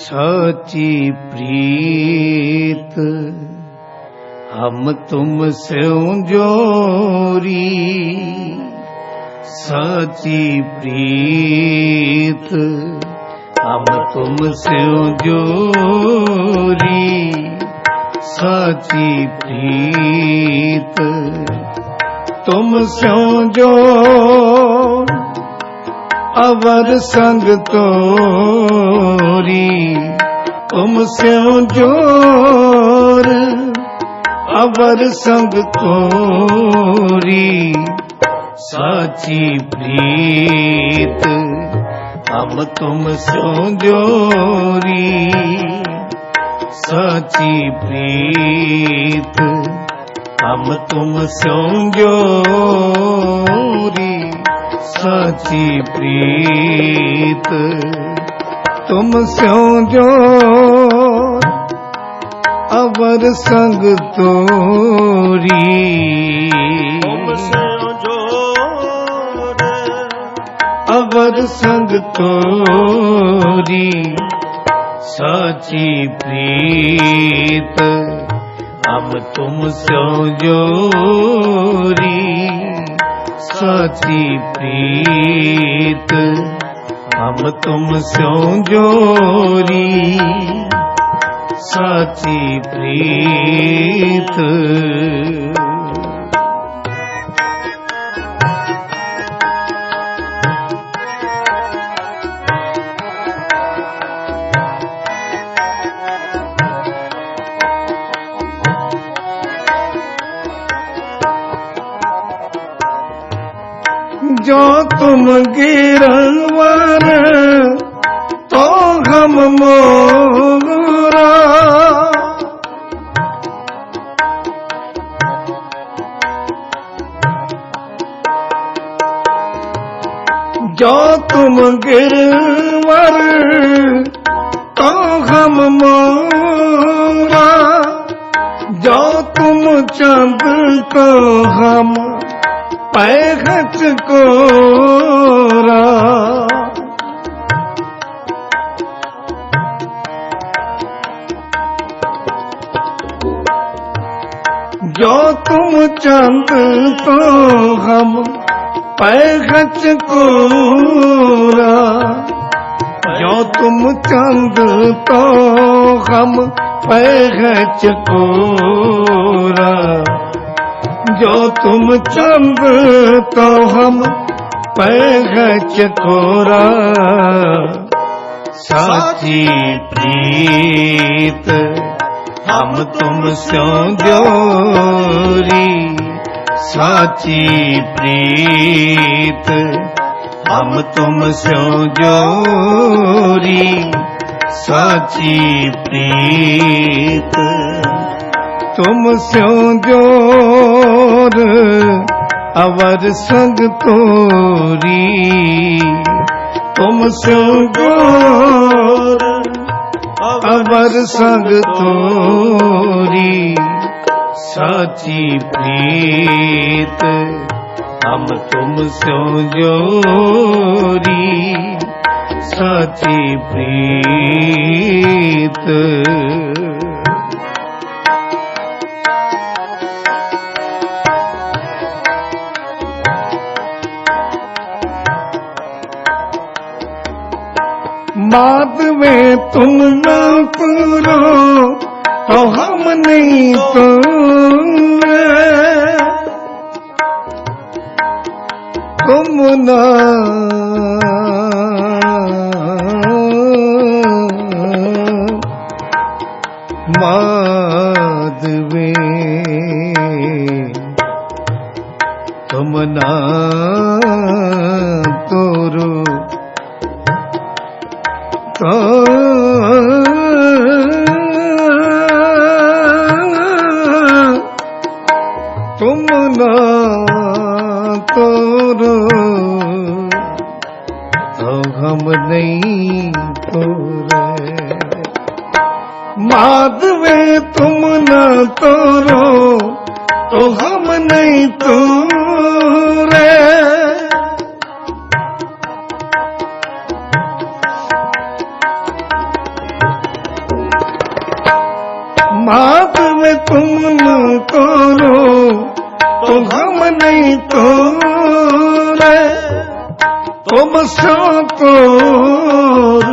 साची प्रीत हम तुम से जोरी, साची प्रीत हम तुम से जोरी, साची प्रीत तुम से जो अवर संग तोरी, तुम से जोर अवर संग तोरी, साची प्रीत हम तुम से जोरी, साची प्रीत हम तुम से जोरी, साची प्रीत तुम से जो अवर संग तोरी, तुम से जो अवर संग तोरी, साची प्रीत हम तुम से जोरी, साची प्रीत हम तुम से जोरी, साची प्रीत। जो तुम गिरवर तो हम मोरा, जो तुम गिरवर तो हम मोरा, जो तुम चंद तो हम पैगट कोरा, जो तुम चंद तो हम पैगट कोरा, जो तुम चंद तो हम पैगट कोरा, जो तुम चंद तो हम पैगट कोरा, साची प्रीत हम तुम से जोरी, साची प्रीत हम तुम से जोरी, साची प्रीत तुम से जोर अवर संग तोरी, तुम से जोर अवर संग तोरी, साची प्रीत हम तुम से जोरी, साची प्रीत। बाद में तुम न पूरो तो हम नहीं तो तुम ना माधवे तुम ना तोरो तो तुम ना तोरो तो हम नहीं तोरे, माधवे तुम ना तोरो तो हम नहीं तोरे, मात में तुम न तोरो तो हम नहीं तोरे, तुम सो तोर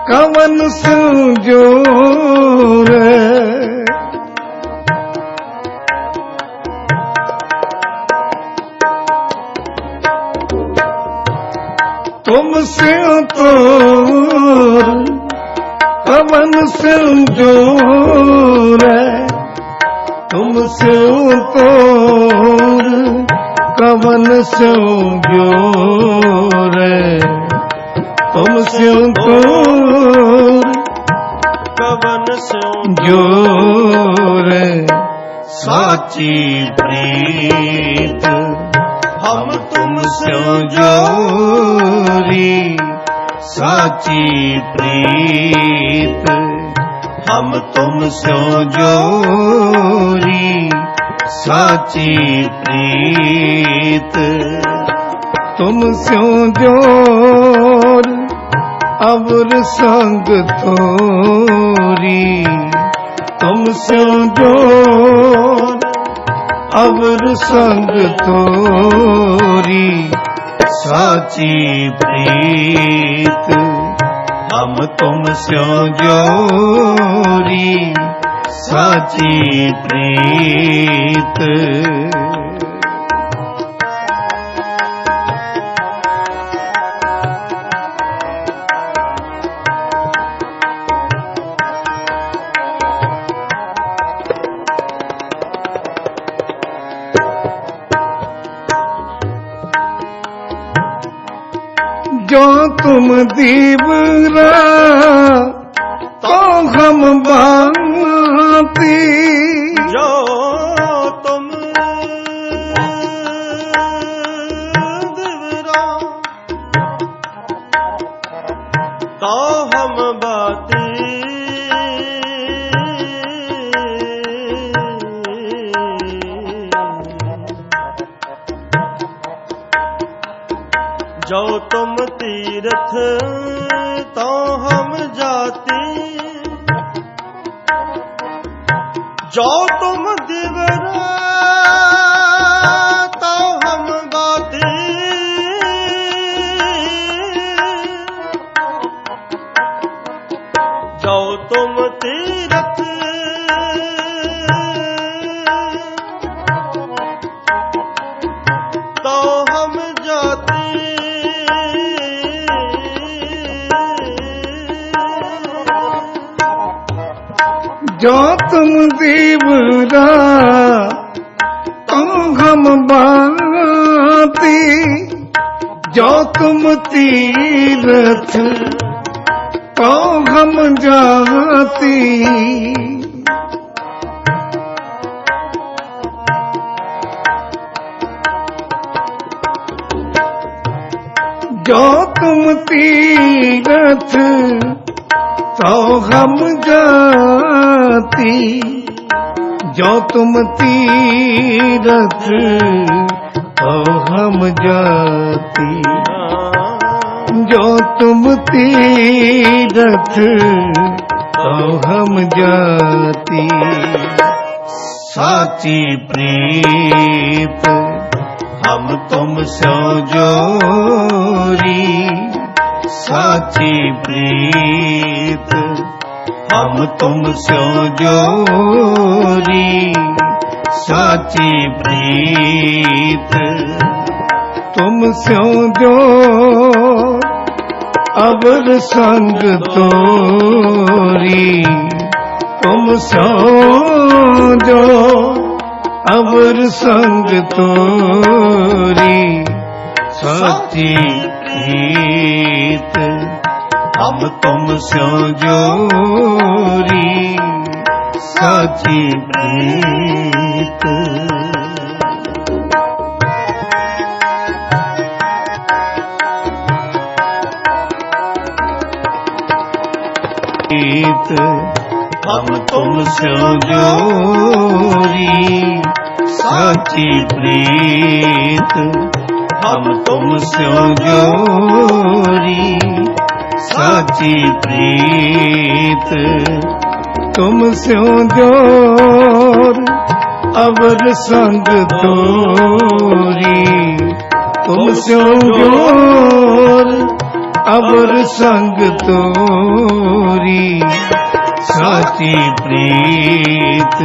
कवन संजोरे। तुमसे तोर कवन संजोरे, तुमसे तोर कवन संजोरे, तुमसे तोर कवन संजोरे। साची प्रीत हम तुमसे जोरी, साची प्रीत हम तुमसे जोरी, साची प्रीत तुमसे जोर अवर संग तोरी, तुमसे जोर अवर संग तोरी। साची प्रीत हम तुमसे जोरी, साची प्रीत। जो तुम दीवरा तो हम बाती, जो तुम दिवरा तो हम बाती, जो तुम तीर्थ तो हम जाती, जो तुम दिवरा तो हम बाती, जो तुम तीर्थ तो हम जाती, जो तुम दीवरा तो हम बाती, जो तुम तीर्थ तो हम जाती। जो तुम तीर्थ तो हम जाती, जो तुम तीर्थ तो हम जाती, जो तुम तीर्थ तो हम जाती। साची प्रीत हम तुमसे जोरी, साची प्रीत हम तुमसे जोरी, साची प्रीत तुमसे जोर अवर संग तोरी, तुमसे जोर अवर संग तोरी। साची प्रीत हम तुमसे जोरी, साची प्रीत। हम तुमसे जोरी, साची प्रीत हम तुमसे जोरी, साची प्रीत तुम स्यों जोर अवर संग तोरी तुम स्यों जोर अवर संग तोरी साची प्रीत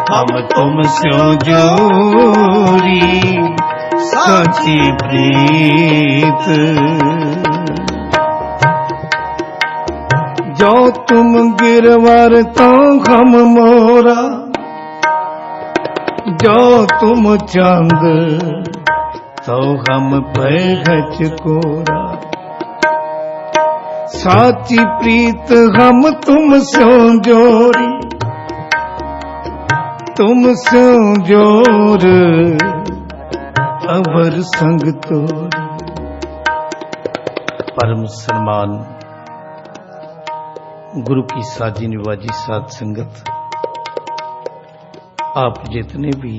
हम तुम स्यों जोरी साची प्रीत जो तुम गिरवर तो हम मोरा जो तुम चंद तो हम पैघच कोरा साची प्रीत हम तुम स्यों जोरी तुम स्यों जोर अवर संग तोरी। परम सम्मान गुरु की साजी निवाजी साध संगत, आप जितने भी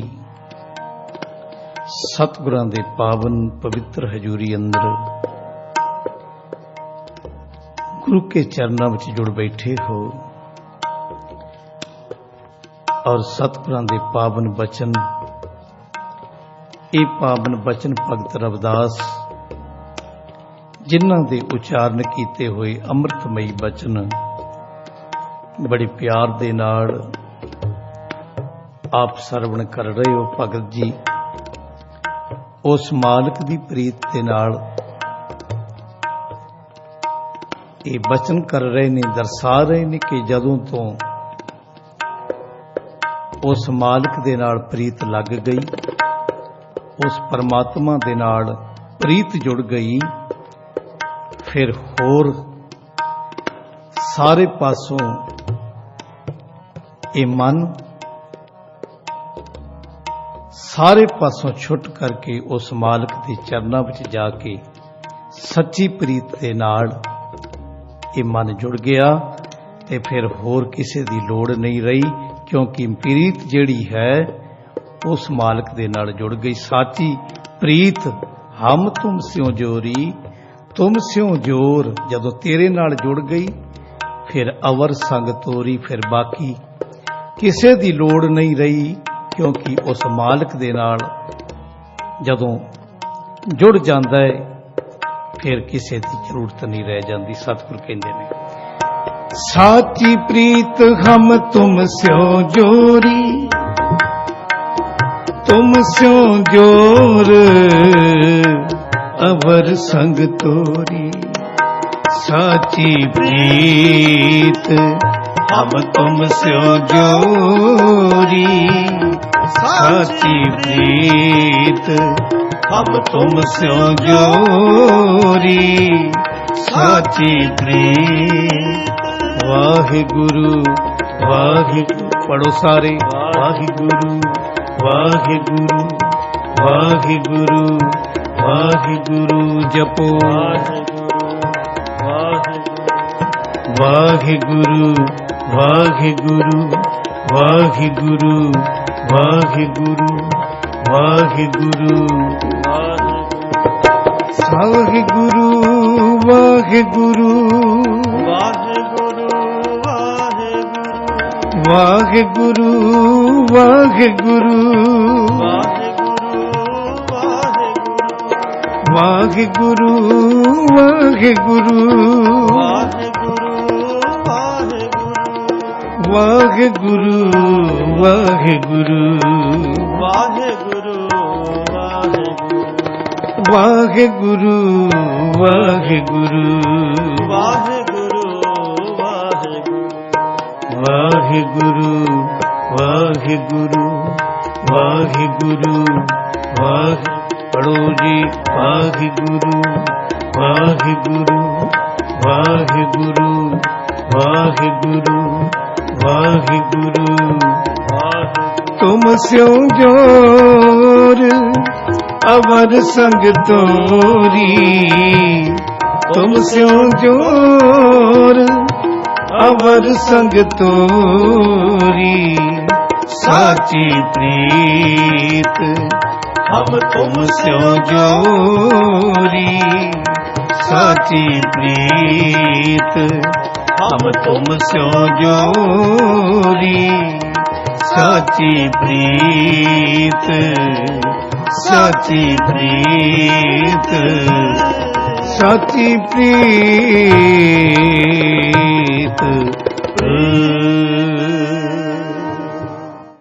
सतगुरां दे पावन पवित्र हजूरी अंदर गुरु के चरणों में जुड़ बैठे हो और सतगुरां दे पावन बचन, ये पावन बचन भगत रविदास जिन्हां दे उचारण कीते हुए अमृतमयी बचन बड़े प्यार दे नाल आप सरवण कर रहे हो। भगत जी उस मालिक दी प्रीत दे नाल ये बचन कर रहे ने, दर्शा रहे ने कि जदों तो उस मालिक दे नाल प्रीत लग गई, उस परमात्मा दे नाल प्रीत जुड़ गई, फिर होर सारे पासों ये मन सारे पासों छुट करके उस मालिक दे चरणों विच जाके सच्ची प्रीत दे नाल ये मन जुड़ गया ते फिर होर किसी दी लोड़ नहीं रही, क्योंकि प्रीत जिहड़ी है उस मालिक दे नाल जुड़ गई। साची प्रीत हम तुम स्यों जोरी तुम स्यों जोर, जदों तेरे नाल जुड़ गई फिर अवर संग तोरी, फिर बाकी किसी दी लोड़ नहीं रही, क्योंकि उस मालिक दे नाल जदों जुड़ जांदा है फिर किसी की जरूरत नहीं रह जाती। सतगुर कहते हैं साची प्रीत हम तुम स्यों जोरी तुम स्यों जोर अवर संग तोरी साची प्रीत हम तुम स्यों जोरी साची प्रीत हम तुम स्यों जोरी साची प्रीत। वाहिगुरु वाहिगुरु पढ़ो सारे, वाहिगुरु वाहिगुरु वाहिगुरु वाहिगुरु जपो वाहिगुरु वाहिगुरु वाहिगुरु वाहिगुरु वाहिगुरु वाहिगुरु वाहिगुरु वाहिगुरु वाहिगुरु वाहिगुरु वाहिगुरु वाहिगुरु वाहिगुरु वाहिगुरु वाहिगुरु वाहिगुरु वाहिगुरु वाहिगुरु वाहि पढ़ो जी वाहिगुरु वाहिगुरु वाहिगुरु वाहिगुरु वाहिगुरु तुम स्यों जोर अवर संग तोरी तुम स्यों जोर अवर संग तोरी साची प्रीत हम तुम स्यों जोरी साची प्रीत हम तुम स्यो जोरी साची प्रीत साची प्रीत साची प्रीत